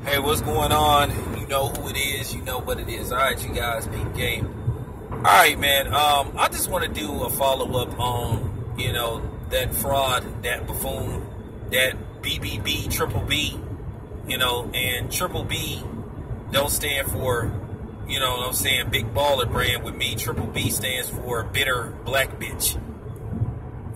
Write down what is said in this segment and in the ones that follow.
Hey, what's going on? You know who it is. You know what it is. All right, you guys, peep game. All right, man. I just want to do a follow-up on, that fraud, that buffoon, that BBB, Triple B, and Triple B don't stand for, what I'm saying, big baller brand with me. Triple B stands for bitter black bitch.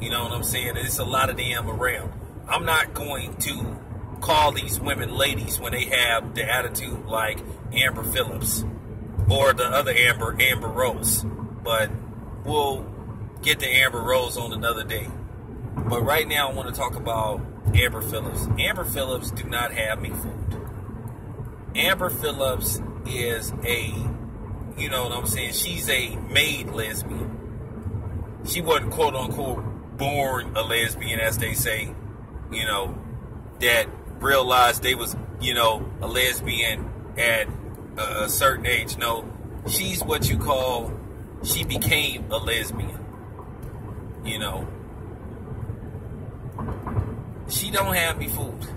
You know what I'm saying? There's a lot of them around. I'm not going to call these women ladies when they have the attitude like Amber Phillips or the other Amber Rose. But we'll get to Amber Rose on another day. But right now I want to talk about Amber Phillips. Amber Phillips do not have me fooled. Amber Phillips is she's a made lesbian. She wasn't quote unquote born a lesbian, as they say, that realized they was, a lesbian at a certain age. No, she's what you call, she became a lesbian. She don't have me fooled.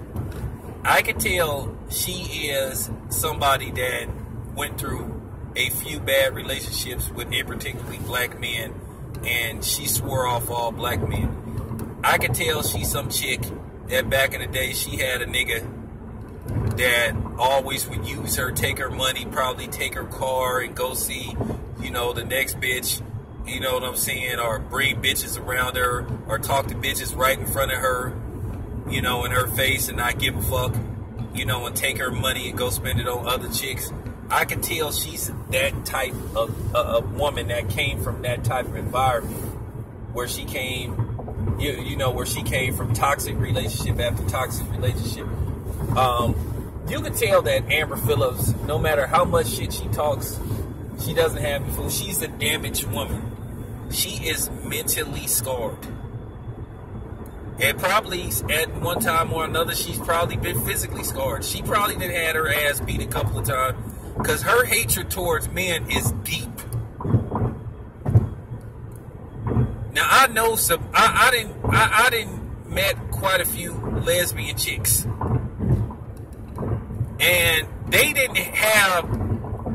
I could tell she is somebody that went through a few bad relationships with, in particularly, black men, and she swore off all black men. I could tell she's some chick that back in the day she had a nigga that always would use her, take her money, probably take her car and go see, the next bitch, you know what I'm saying, or bring bitches around her, or talk to bitches right in front of her, in her face and not give a fuck, and take her money and go spend it on other chicks. I can tell she's that type of woman that came from that type of environment where she came, where she came from toxic relationship after toxic relationship. You can tell that Amber Phillips, no matter how much shit she talks, she doesn't have me fooled. She's a damaged woman. She is mentally scarred. And probably at one time or another, she's probably been physically scarred. She probably done had her ass beat a couple of times because her hatred towards men is deep. Now I know some. I didn't met quite a few lesbian chicks, and they didn't have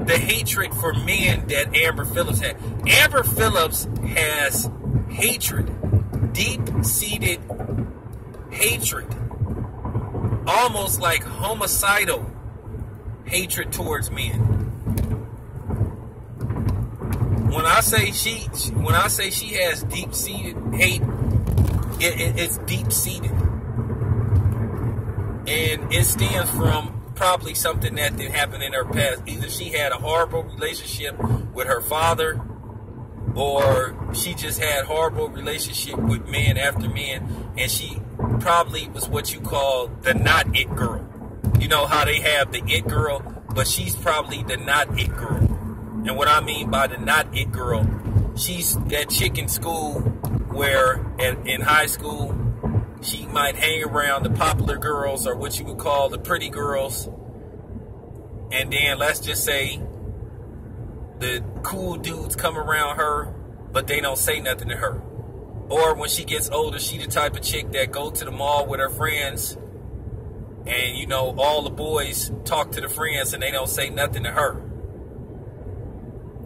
the hatred for men that Amber Phillips had. Amber Phillips has hatred, deep-seated hatred, almost like homicidal hatred towards men. When I say she has deep-seated hate, it's deep-seated, and it stems from probably something that did happen in her past. Either she had a horrible relationship with her father, or she just had horrible relationship with men after men, and she probably was what you call the not it girl. You know how they have the it girl, but she's probably the not it girl. And what I mean by the not it girl, she's that chick in school where in high school she might hang around the popular girls, or what you would call the pretty girls, and then let's just say the cool dudes come around her, but they don't say nothing to her. Or when she gets older, she the type of chick that go to the mall with her friends, and all the boys talk to the friends and they don't say nothing to her.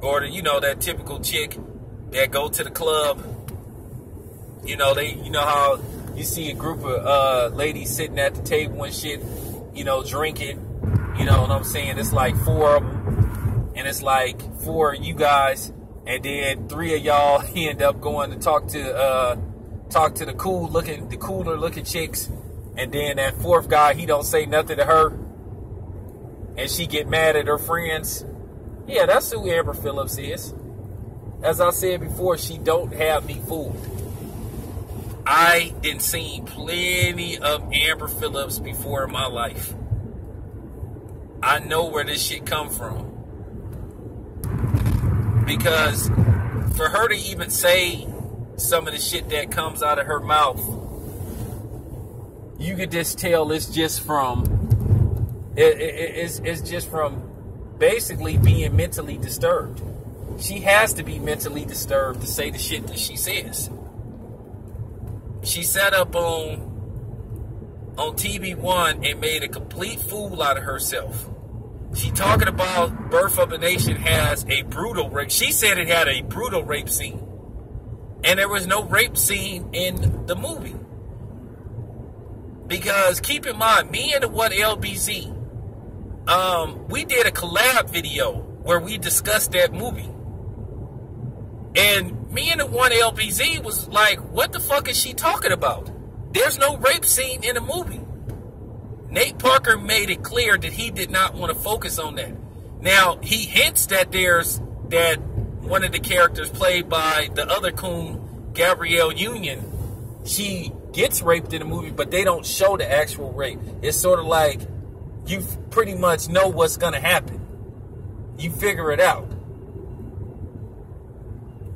Or that typical chick that go to the club, how you see a group of ladies sitting at the table and shit, drinking, what I'm saying? It's like 4 of them, and it's like 4 of you guys, and then 3 of y'all end up going to talk to the cooler looking chicks, and then that 4th guy, he don't say nothing to her, and she get mad at her friends. Yeah, that's who Amber Phillips is. As I said before, she don't have me fooled. I done seen plenty of Amber Phillips before in my life. I know where this shit come from. Because for her to even say some of the shit that comes out of her mouth, you could just tell it's just from basically being mentally disturbed. She has to be mentally disturbed to say the shit that she says. She sat up on on TV One and made a complete fool out of herself. She talking about Birth of a Nation has a brutal rape. She said it had a brutal rape scene. And there was no rape scene in the movie. Because keep in mind, me and the What LBZ, we did a collab video where we discussed that movie. And me and the One LBZ was like, what the fuck is she talking about? There's no rape scene in the movie. Nate Parker made it clear that he did not want to focus on that. Now, he hints that that one of the characters played by the other coon, Gabrielle Union, she gets raped in the movie, but they don't show the actual rape. It's sort of like you pretty much know what's going to happen. You figure it out.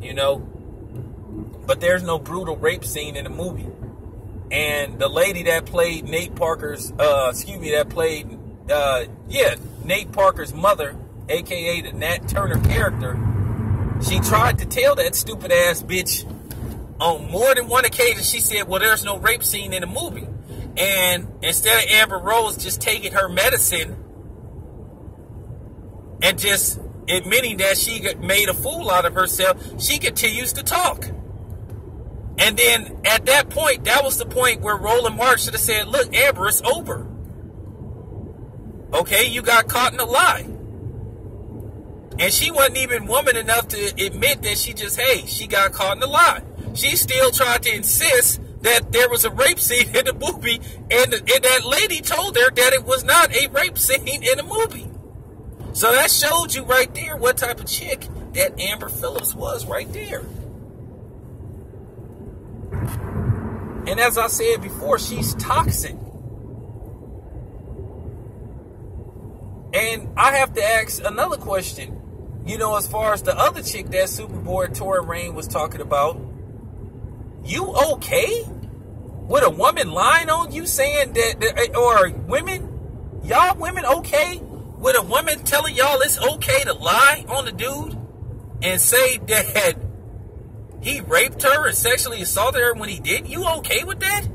You know? But there's no brutal rape scene in the movie. And the lady that played Nate Parker's, Nate Parker's mother, aka the Nat Turner character, she tried to tell that stupid ass bitch on more than one occasion. She said, well, there's no rape scene in the movie. And instead of Amber Rose just taking her medicine and just admitting that she made a fool out of herself, she continues to talk. And then at that point, that was the point where Roland Martin should have said, look, Amber, it's over. Okay, you got caught in a lie. And she wasn't even woman enough to admit that she got caught in a lie. She still tried to insist that there was a rape scene in the movie, and that lady told her that it was not a rape scene in the movie. So that showed you right there what type of chick that Amber Phillips was right there. And as I said before, she's toxic. And I have to ask another question. You know, as far as the other chick that Superboy Torin Rain was talking about, you okay with a woman lying on you saying that, or women, y'all women okay with a woman telling y'all it's okay to lie on the dude and say that he raped her and sexually assaulted her when he did? You okay with that?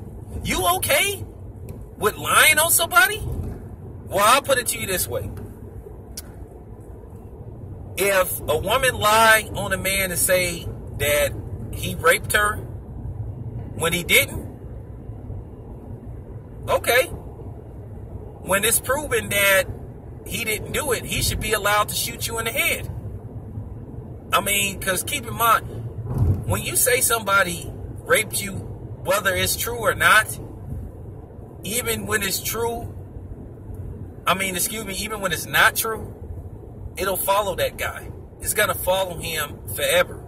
You okay with lying on somebody? Well, I'll put it to you this way. If a woman lie on a man and say that he raped her when he didn't, okay. When it's proven that he didn't do it, he should be allowed to shoot you in the head. I mean, because keep in mind, when you say somebody raped you, whether it's true or not, even when it's true, even when it's not true, it'll follow that guy. It's going to follow him forever.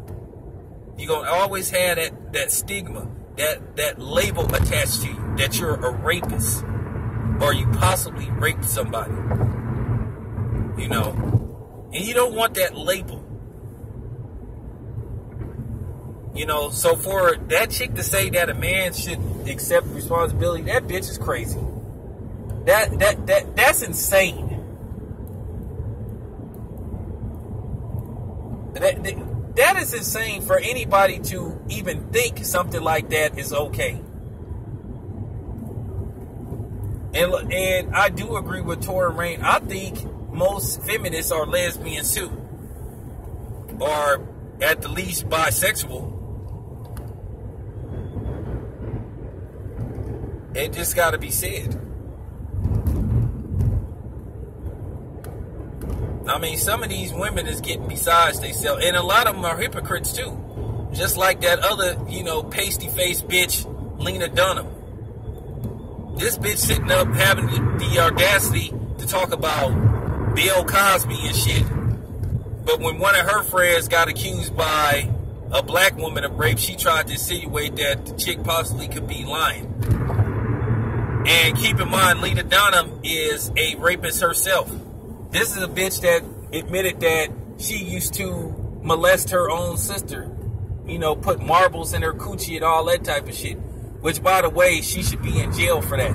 You're going to always have that stigma, that label attached to you, that you're a rapist, or you possibly raped somebody. You know, and you don't want that label. You know, so for that chick to say that a man should accept responsibility, that bitch is crazy. That's insane. That is insane for anybody to even think something like that is okay. And I do agree with Torin Rain. I think most feminists are lesbians too, or at the least bisexual. It just got to be said. I mean, some of these women is getting besides themselves, and a lot of them are hypocrites too. Just like that other, pasty-faced bitch, Lena Dunham. This bitch sitting up having the audacity to talk about Bill Cosby and shit. But when one of her friends got accused by a black woman of rape, she tried to insinuate that the chick possibly could be lying. And keep in mind, Lena Dunham is a rapist herself. This is a bitch that admitted that she used to molest her own sister. Put marbles in her coochie and all that type of shit. Which, by the way, she should be in jail for that.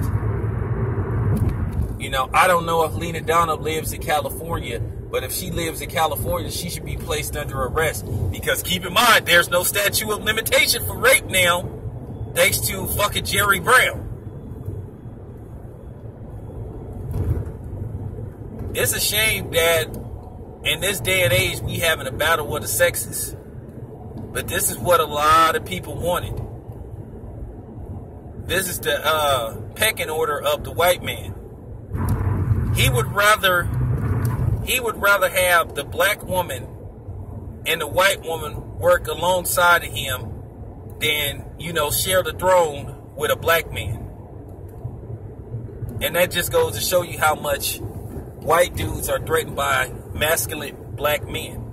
I don't know if Lena Dunham lives in California, but if she lives in California, she should be placed under arrest. Because keep in mind, there's no statute of limitation for rape now, thanks to fucking Jerry Brown. It's a shame that in this day and age we having a battle of the sexes. But this is what a lot of people wanted. This is the pecking order of the white man. He would rather have the black woman and the white woman work alongside of him than, share the throne with a black man. And that just goes to show you how much white dudes are threatened by masculine black men.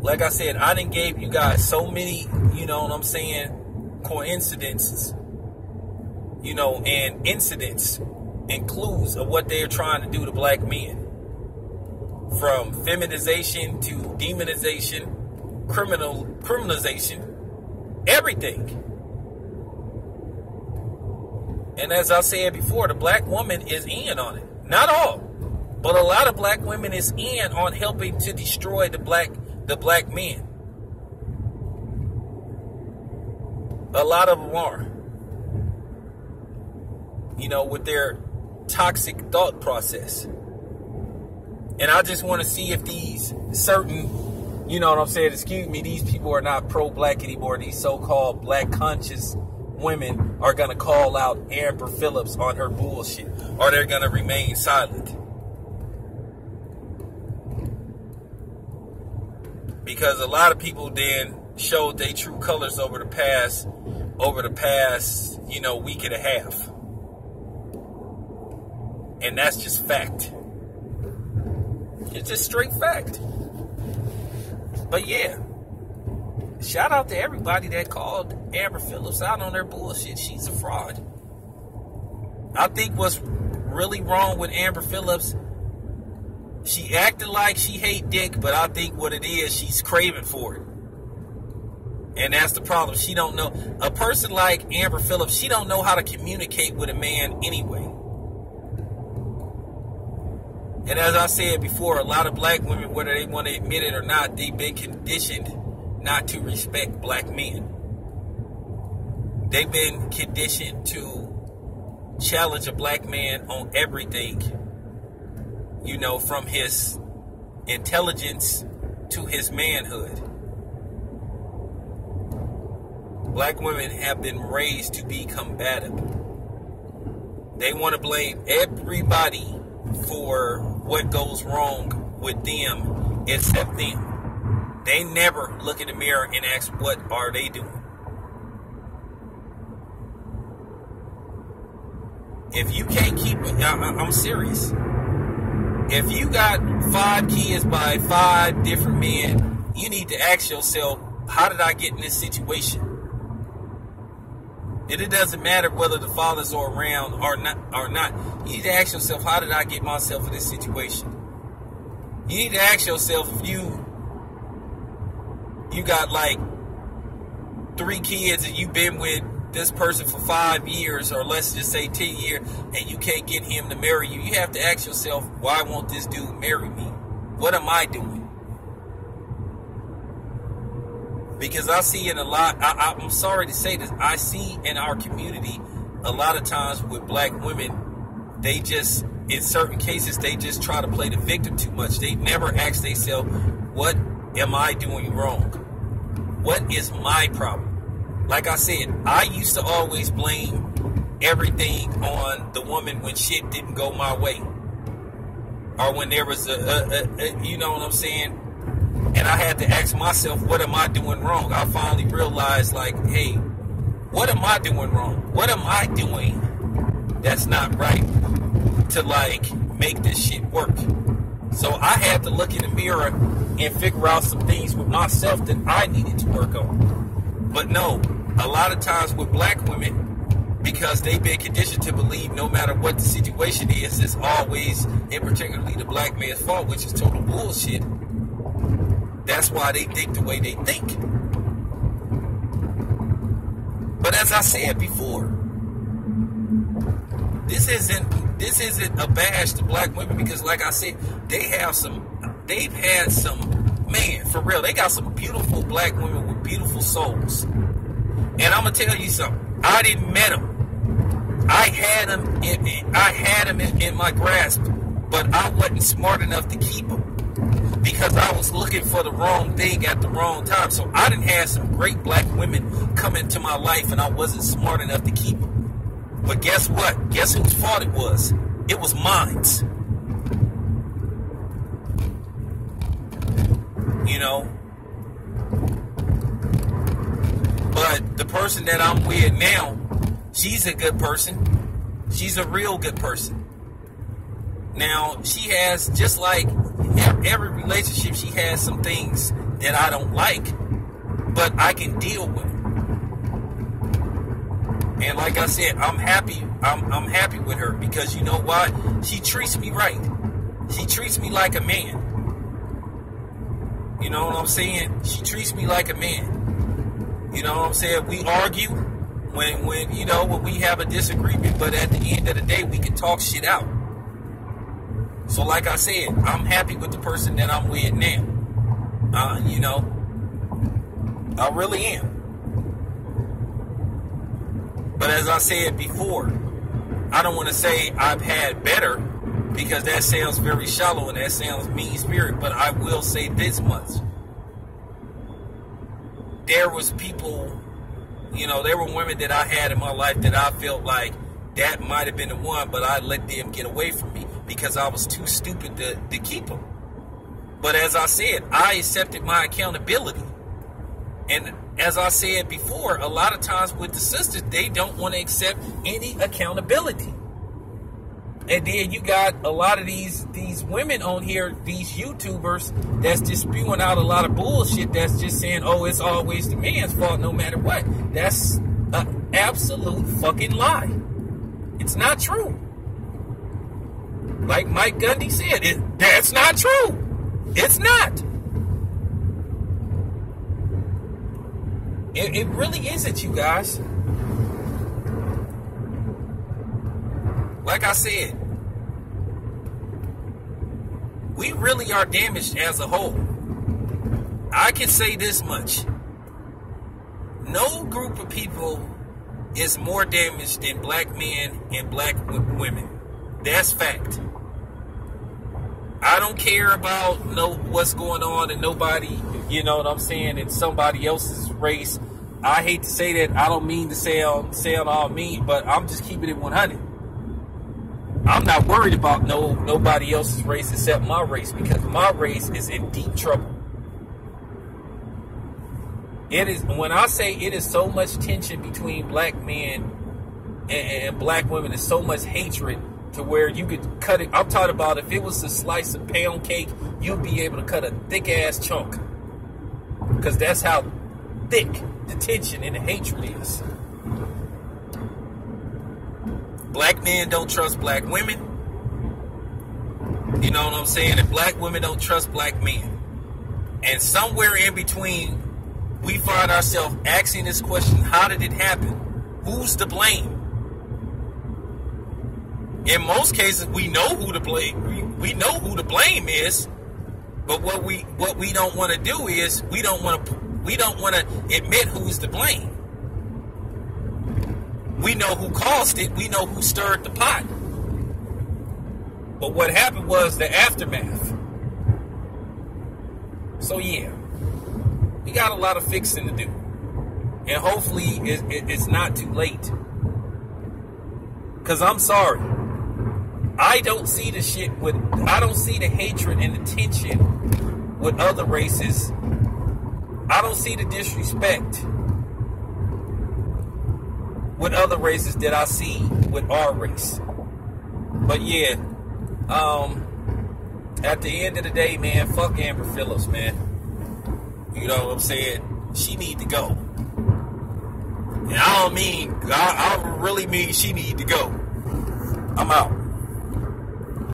Like I said, I done gave you guys so many, coincidences, and incidents and clues of what they're trying to do to black men. From feminization to demonization, criminalization, everything. And as I said before, the black woman is in on it. Not all, but a lot of black women is in on helping to destroy the black men. A lot of them are. With their toxic thought process. And I just want to see if these certain, excuse me, these people are not pro-black anymore. These so-called black conscious women are going to call out Amber Phillips on her bullshit. Or they're going to remain silent. Because a lot of people then showed their true colors over the past, week and a half. And that's just fact. It's just straight fact. But yeah, shout out to everybody that called Amber Phillips out on their bullshit. She's a fraud. I think what's really wrong with Amber Phillips, she acted like she hate dick, but I think what it is, she's craving for it. And that's the problem. She don't know. A person like Amber Phillips, she don't know how to communicate with a man anyway. And as I said before, a lot of black women, whether they want to admit it or not, they've been conditioned not to respect black men. They've been conditioned to challenge a black man on everything. From his intelligence to his manhood. Black women have been raised to be combative. They want to blame everybody for what goes wrong with them except them. They never look in the mirror and ask, what are they doing? If you can't keep it, I'm serious. If you got 5 kids by 5 different men, you need to ask yourself, how did I get in this situation? And it doesn't matter whether the fathers are around or not. You need to ask yourself, how did I get myself in this situation? You need to ask yourself, if you got like 3 kids and you've been with this person for 5 years, or let's just say 10 years, and you can't get him to marry you, you have to ask yourself, why won't this dude marry me? What am I doing? Because I see in a lot, I'm sorry to say this, I see in our community a lot of times with black women, they just, in certain cases, they just try to play the victim too much. They never ask themselves, what am I doing wrong? What is my problem? Like I said, I used to always blame everything on the woman when shit didn't go my way. Or when there was you know what I'm saying? And I had to ask myself, what am I doing wrong? I finally realized, like, hey, what am I doing wrong? What am I doing that's not right to, like, make this shit work? So I had to look in the mirror and figure out some things with myself that I needed to work on. But no, a lot of times with black women, because they've been conditioned to believe no matter what the situation is, it's always, and particularly the black man's fault, which is total bullshit. That's why they think the way they think. But as I said before, this isn't a bash to black women, because like I said, they've had some, man, for real, they got some beautiful black women with beautiful souls. And I'm gonna tell you something. I didn't met them. I had them in my grasp, but I wasn't smart enough to keep them because I was looking for the wrong thing at the wrong time. So I done had some great black women come into my life, and I wasn't smart enough to keep them. But guess what? Guess whose fault it was? It was mine's. You know? But the person that I'm with now, she's a good person. She's a real good person. Now, she has, just like every relationship, she has some things that I don't like, but I can deal with it. And like I said, I'm happy. I'm happy with her because you know what? She treats me right. She treats me like a man. You know what I'm saying? She treats me like a man. You know what I'm saying? We argue when we have a disagreement, but at the end of the day, we can talk shit out. So like I said, I'm happy with the person that I'm with now. You know, I really am. But as I said before, I don't want to say I've had better because that sounds very shallow and that sounds mean-spirited, but I will say this much. There was people, you know, there were women that I had in my life that I felt like that might have been the one, but I let them get away from me because I was too stupid to keep them. But as I said, I accepted my accountability. And as I said before, a lot of times with the sisters, they don't want to accept any accountability. And then you got a lot of these women on here, these YouTubers, that's just spewing out a lot of bullshit that's just saying, oh, it's always the man's fault no matter what. That's an absolute fucking lie. It's not true. Like Mike Gundy said, that's not true. It's not. It really isn't, you guys. Like I said, we really are damaged as a whole. I can say this much. No group of people is more damaged than black men and black women. That's fact. I don't care about what's going on in nobody, you know what I'm saying, in somebody else's race. I hate to say that. I don't mean to sound all mean, but I'm just keeping it 100. I'm not worried about nobody else's race except my race because my race is in deep trouble. It is, when I say it is so much tension between black men and black women, there's so much hatred to where you could cut it. I'm talking about if it was a slice of pound cake, you'd be able to cut a thick ass chunk. Because that's how thick the tension and the hatred is. Black men don't trust black women. You know what I'm saying? And black women don't trust black men. And somewhere in between, we find ourselves asking this question, how did it happen? Who's to blame? In most cases, we know who to blame. We know who the blame is, but what we don't want to do is we don't want to admit who's to blame. We know who caused it. We know who stirred the pot. But what happened was the aftermath. So yeah, we got a lot of fixing to do, and hopefully it's not too late. Cause I'm sorry. I don't see the shit I don't see the hatred and the tension with other races. I don't see the disrespect with other races that I see with our race. But yeah, at the end of the day, man, fuck Amber Phillips, man. You know what I'm saying? She need to go. And I really mean she need to go. I'm out.